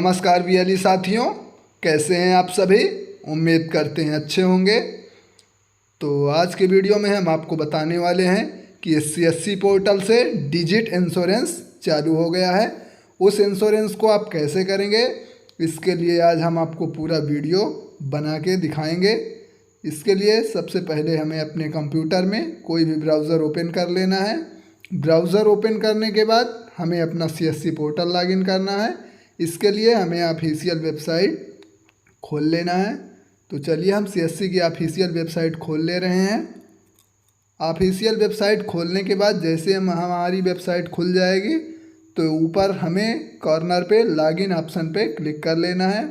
नमस्कार बीएलई साथियों, कैसे हैं आप सभी। उम्मीद करते हैं अच्छे होंगे। तो आज के वीडियो में हम आपको बताने वाले हैं कि CSC पोर्टल से डिजिट इंश्योरेंस चालू हो गया है। उस इंश्योरेंस को आप कैसे करेंगे, इसके लिए आज हम आपको पूरा वीडियो बना के दिखाएंगे। इसके लिए सबसे पहले हमें अपने कंप्यूटर में कोई भी ब्राउज़र ओपन कर लेना है। ब्राउज़र ओपन करने के बाद हमें अपना CSC पोर्टल लॉगिन करना है। इसके लिए हमें ऑफिशियल वेबसाइट खोल लेना है। तो चलिए हम CSC की ऑफिशियल वेबसाइट खोल ले रहे हैं। ऑफिशियल वेबसाइट खोलने के बाद जैसे हमारी वेबसाइट खुल जाएगी तो ऊपर हमें कॉर्नर पे लॉगिन ऑप्शन पे क्लिक कर लेना है।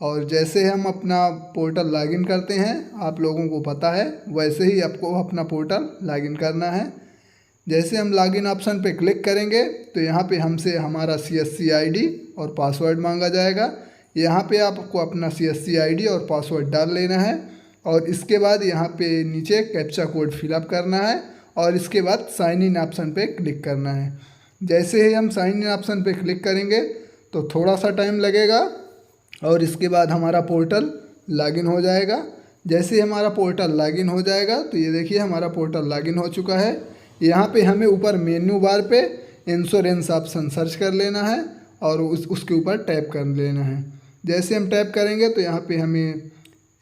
और जैसे हम अपना पोर्टल लॉगिन करते हैं, आप लोगों को पता है, वैसे ही आपको अपना पोर्टल लॉगिन करना है। जैसे हम लॉगिन ऑप्शन पे क्लिक करेंगे तो यहाँ पे हमसे हमारा CSC ID और पासवर्ड मांगा जाएगा। यहाँ पे आपको अपना CSC ID और पासवर्ड डाल लेना है और इसके बाद यहाँ पे नीचे कैप्चा कोड फिलअप करना है और इसके बाद साइन इन ऑप्शन पे क्लिक करना है। जैसे ही हम साइन इन ऑप्शन पे क्लिक करेंगे तो थोड़ा सा टाइम लगेगा और इसके बाद हमारा पोर्टल लॉगिन हो जाएगा। जैसे ही हमारा पोर्टल लॉगिन हो जाएगा तो ये देखिए हमारा पोर्टल लॉगिन हो चुका है। यहाँ पे हमें ऊपर मेन्यू बार पे इंश्योरेंस ऑप्शन सर्च कर लेना है और उसके ऊपर टैप कर लेना है। जैसे हम टैप करेंगे तो यहाँ पे हमें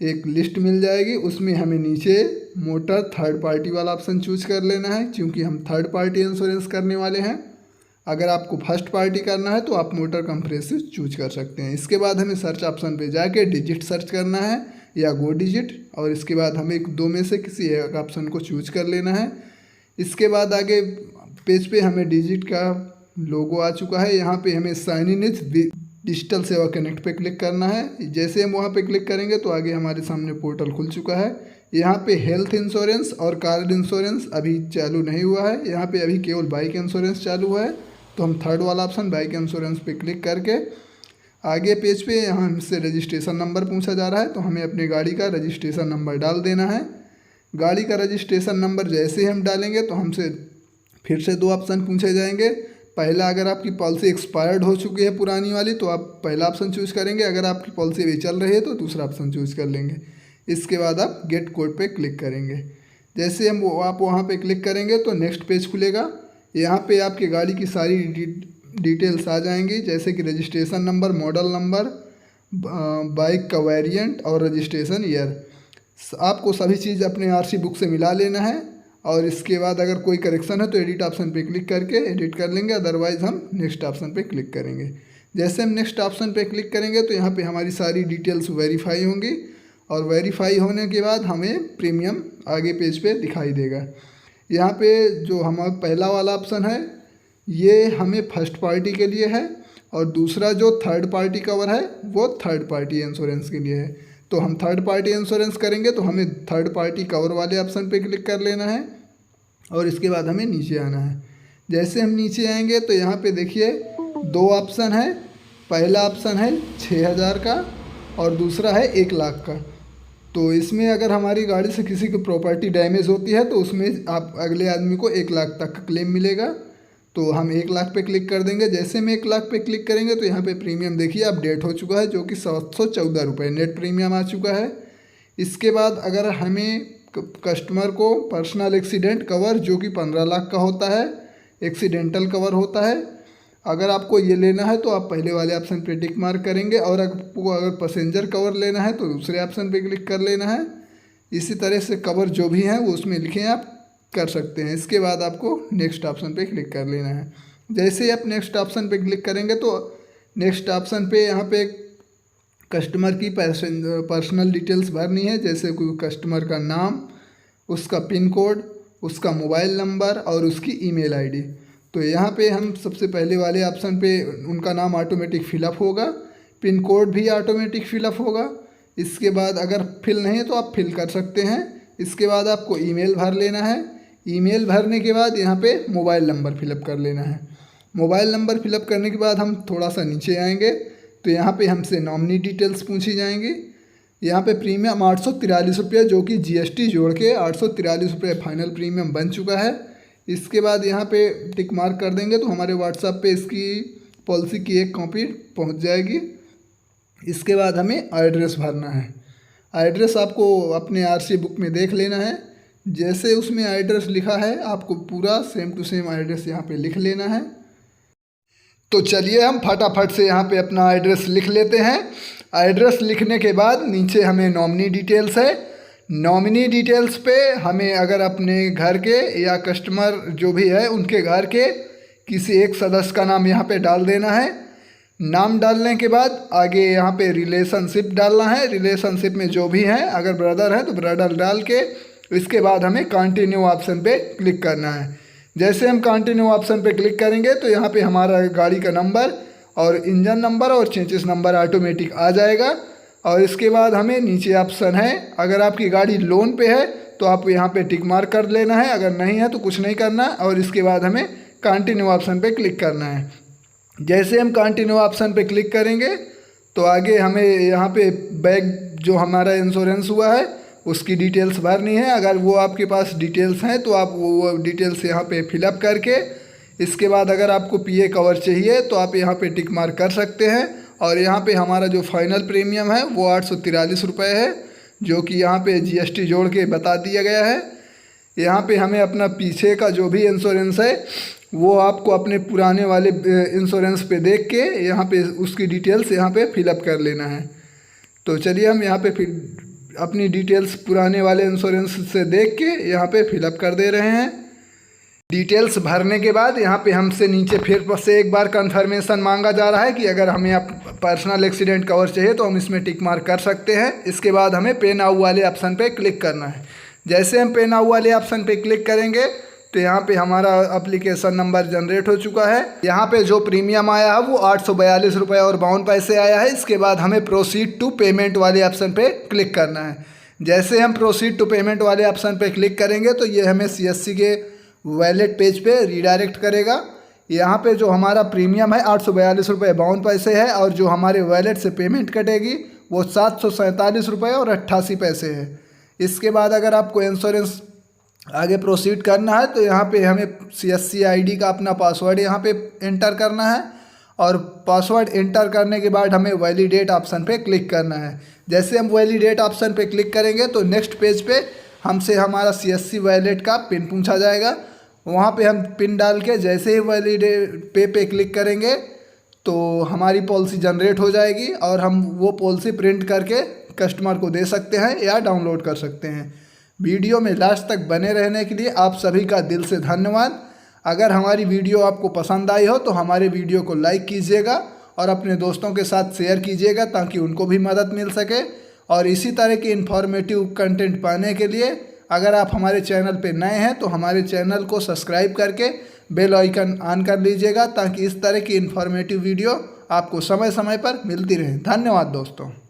एक लिस्ट मिल जाएगी। उसमें हमें नीचे मोटर थर्ड पार्टी वाला ऑप्शन चूज कर लेना है, क्योंकि हम थर्ड पार्टी इंश्योरेंस करने वाले हैं। अगर आपको फर्स्ट पार्टी करना है तो आप मोटर कंप्रेसिव चूज कर सकते हैं। इसके बाद हमें सर्च ऑप्शन पे जाके डिजिट सर्च करना है या गो डिजिट, और इसके बाद हमें दो में से किसी एक ऑप्शन को चूज कर लेना है। इसके बाद आगे पेज पे हमें डिजिट का लोगो आ चुका है। यहाँ पे हमें साइन इन इज डिजिटल सेवा कनेक्ट पे क्लिक करना है। जैसे हम वहाँ पे क्लिक करेंगे तो आगे हमारे सामने पोर्टल खुल चुका है। यहाँ पे हेल्थ इंश्योरेंस और कार इंश्योरेंस अभी चालू नहीं हुआ है। यहाँ पे अभी केवल बाइक इंश्योरेंस चालू है। तो हम थर्ड वाला ऑप्शन बाइक इंश्योरेंस पे क्लिक करके आगे पेज पे यहाँ हमसे रजिस्ट्रेशन नंबर पूछा जा रहा है, तो हमें अपनी गाड़ी का रजिस्ट्रेशन नंबर डाल देना है। गाड़ी का रजिस्ट्रेशन नंबर जैसे हम डालेंगे तो हमसे फिर से दो ऑप्शन पूछे जाएंगे। पहला, अगर आपकी पॉलिसी एक्सपायर्ड हो चुकी है पुरानी वाली तो आप पहला ऑप्शन चूज़ करेंगे। अगर आपकी पॉलिसी अभी चल रही है तो दूसरा ऑप्शन चूज़ कर लेंगे। इसके बाद आप गेट कोड पे क्लिक करेंगे। जैसे आप वहाँ पे क्लिक करेंगे तो नेक्स्ट पेज खुलेगा। यहाँ पे आपकी गाड़ी की सारी डिटेल्स आ जाएंगी, जैसे कि registration number, model number, bike का वेरिएंट और रजिस्ट्रेशन ईयर। आपको सभी चीज़ अपने RC बुक से मिला लेना है और इसके बाद अगर कोई करेक्शन है तो एडिट ऑप्शन पे क्लिक करके एडिट कर लेंगे, अदरवाइज़ हम नेक्स्ट ऑप्शन पे क्लिक करेंगे। जैसे हम नेक्स्ट ऑप्शन पे क्लिक करेंगे तो यहाँ पे हमारी सारी डिटेल्स वेरीफाई होंगी और वेरीफाई होने के बाद हमें प्रीमियम आगे पेज पे दिखाई देगा। यहाँ पे जो हमारा पहला वाला ऑप्शन है ये हमें फर्स्ट पार्टी के लिए है और दूसरा जो थर्ड पार्टी कवर है वो थर्ड पार्टी इंश्योरेंस के लिए है। तो हम थर्ड पार्टी इंश्योरेंस करेंगे तो हमें थर्ड पार्टी कवर वाले ऑप्शन पे क्लिक कर लेना है और इसके बाद हमें नीचे आना है। जैसे हम नीचे आएंगे तो यहाँ पे देखिए दो ऑप्शन है। पहला ऑप्शन है 6000 का और दूसरा है 1 लाख का। तो इसमें अगर हमारी गाड़ी से किसी की प्रॉपर्टी डैमेज होती है तो उसमें आप अगले आदमी को 1 लाख तक का क्लेम मिलेगा। तो हम 1 लाख पे क्लिक कर देंगे। जैसे हम 1 लाख पे क्लिक करेंगे तो यहाँ पे प्रीमियम देखिए अपडेट हो चुका है, जो कि 714 रुपये नेट प्रीमियम आ चुका है। इसके बाद अगर हमें कस्टमर को पर्सनल एक्सीडेंट कवर जो कि 15 लाख का होता है, एक्सीडेंटल कवर होता है, अगर आपको ये लेना है तो आप पहले वाले ऑप्शन पे टिक मार्क करेंगे और आपको अगर पैसेंजर कवर लेना है तो दूसरे ऑप्शन पे क्लिक कर लेना है। इसी तरह से कवर जो भी हैं वो उसमें लिखें आप कर सकते हैं। इसके बाद आपको नेक्स्ट ऑप्शन पे क्लिक कर लेना है। जैसे ही आप नेक्स्ट ऑप्शन पे क्लिक करेंगे तो नेक्स्ट ऑप्शन पे यहाँ पे कस्टमर की पर्सनल डिटेल्स भरनी है, जैसे कोई कस्टमर का नाम, उसका पिन कोड, उसका मोबाइल नंबर और उसकी ईमेल ID। तो यहाँ पे हम सबसे पहले वाले ऑप्शन पे उनका नाम ऑटोमेटिक फिलअप होगा, पिन कोड भी ऑटोमेटिक फिलअप होगा। इसके बाद अगर फिल नहीं है तो आप फिल कर सकते हैं। इसके बाद आपको ईमेल भर लेना है। ईमेल भरने के बाद यहाँ पे मोबाइल नंबर फिलअप कर लेना है। मोबाइल नंबर फिलअप करने के बाद हम थोड़ा सा नीचे आएंगे तो यहाँ पे हमसे नॉमिनी डिटेल्स पूछी जाएंगी। यहाँ पे प्रीमियम 843 रुपये, जो कि GST जोड़ के 843 रुपये फाइनल प्रीमियम बन चुका है। इसके बाद यहाँ पे टिक मार्क कर देंगे तो हमारे व्हाट्सएप पे इसकी पॉलिसी की एक कॉपी पहुंच जाएगी। इसके बाद हमें एड्रेस भरना है। एड्रेस आपको अपने आरसी बुक में देख लेना है। जैसे उसमें एड्रेस लिखा है आपको पूरा सेम टू सेम एड्रेस यहाँ पे लिख लेना है। तो चलिए हम फटाफट से यहाँ पे अपना एड्रेस लिख लेते हैं। एड्रेस लिखने के बाद नीचे हमें नॉमिनी डिटेल्स है। नॉमिनी डिटेल्स पे हमें अगर अपने घर के या कस्टमर जो भी है उनके घर के किसी एक सदस्य का नाम यहाँ पे डाल देना है। नाम डालने के बाद आगे यहाँ पे रिलेशनशिप डालना है। रिलेशनशिप में जो भी है, अगर ब्रदर है तो ब्रदर डाल के इसके बाद हमें कंटिन्यू ऑप्शन पे क्लिक करना है। जैसे हम कंटिन्यू ऑप्शन पे क्लिक करेंगे तो यहाँ पे हमारा गाड़ी का नंबर और इंजन नंबर और चेंजिस नंबर ऑटोमेटिक आ जाएगा। और इसके बाद हमें नीचे ऑप्शन है, अगर आपकी गाड़ी लोन पे है तो आप यहाँ पे टिक मार्क कर लेना है, अगर नहीं है तो कुछ नहीं करना। और इसके बाद हमें कंटिन्यू ऑप्शन पे क्लिक करना है। जैसे हम कंटिन्यू ऑप्शन पे क्लिक करेंगे तो आगे हमें यहाँ पे बैग जो हमारा इंश्योरेंस हुआ है उसकी डिटेल्स भरनी है। अगर वो आपके पास डिटेल्स हैं तो आप वो डिटेल्स यहाँ पे फिलअप करके इसके बाद अगर आपको पीए कवर चाहिए तो आप यहाँ पे टिक मार्क कर सकते हैं। और यहाँ पे हमारा जो फाइनल प्रीमियम है वो 843 रुपये है, जो कि यहाँ पे जीएसटी जोड़ के बता दिया गया है। यहाँ पे हमें अपना पीछे का जो भी इंश्योरेंस है वो आपको अपने पुराने वाले इंश्योरेंस पे देख के यहाँ पे उसकी डिटेल्स यहाँ पे फिलअप कर लेना है। तो चलिए हम यहाँ पे फिर अपनी डिटेल्स पुराने वाले इंश्योरेंस से देख के यहाँ पे फिलअप कर दे रहे हैं। डिटेल्स भरने के बाद यहाँ पे हमसे नीचे फिर से एक बार कंफर्मेशन मांगा जा रहा है कि अगर हमें पर्सनल एक्सीडेंट कवर चाहिए तो हम इसमें टिक मार्क कर सकते हैं। इसके बाद हमें पे नाउ वाले ऑप्शन पे क्लिक करना है। जैसे हम पे नाउ वाले ऑप्शन पे क्लिक करेंगे तो यहाँ पे हमारा एप्लीकेशन नंबर जनरेट हो चुका है। यहाँ पे जो प्रीमियम आया है वो 842 रुपये और 52 पैसे आया है। इसके बाद हमें प्रोसीड टू पेमेंट वाले ऑप्शन पे क्लिक करना है। जैसे हम प्रोसीड टू पेमेंट वाले ऑप्शन पे क्लिक करेंगे तो ये हमें सीएससी के वैलेट पेज पे रीडायरेक्ट करेगा। यहाँ पे जो हमारा प्रीमियम है 842 रुपये 52 पैसे है और जो हमारे वैलेट से पेमेंट कटेगी वो 747 रुपये और 88 पैसे है। इसके बाद अगर आपको इंश्योरेंस आगे प्रोसीड करना है तो यहाँ पे हमें सीएससी आईडी का अपना पासवर्ड यहाँ पे एंटर करना है। और पासवर्ड एंटर करने के बाद हमें वैलिडेट ऑप्शन पे क्लिक करना है। जैसे हम वैलिडेट ऑप्शन पे क्लिक करेंगे तो नेक्स्ट पेज पे हमसे हमारा सीएससी वैलेट का पिन पूछा जाएगा। वहाँ पे हम पिन डाल के जैसे ही वैलिडेट पे क्लिक करेंगे तो हमारी पॉलिसी जनरेट हो जाएगी और हम वो पॉलिसी प्रिंट करके कस्टमर को दे सकते हैं या डाउनलोड कर सकते हैं। वीडियो में लास्ट तक बने रहने के लिए आप सभी का दिल से धन्यवाद। अगर हमारी वीडियो आपको पसंद आई हो तो हमारे वीडियो को लाइक कीजिएगा और अपने दोस्तों के साथ शेयर कीजिएगा ताकि उनको भी मदद मिल सके। और इसी तरह की इन्फॉर्मेटिव कंटेंट पाने के लिए अगर आप हमारे चैनल पे नए हैं तो हमारे चैनल को सब्सक्राइब करके बेल आइकन ऑन कर लीजिएगा ताकि इस तरह की इन्फॉर्मेटिव वीडियो आपको समय समय पर मिलती रहे। धन्यवाद दोस्तों।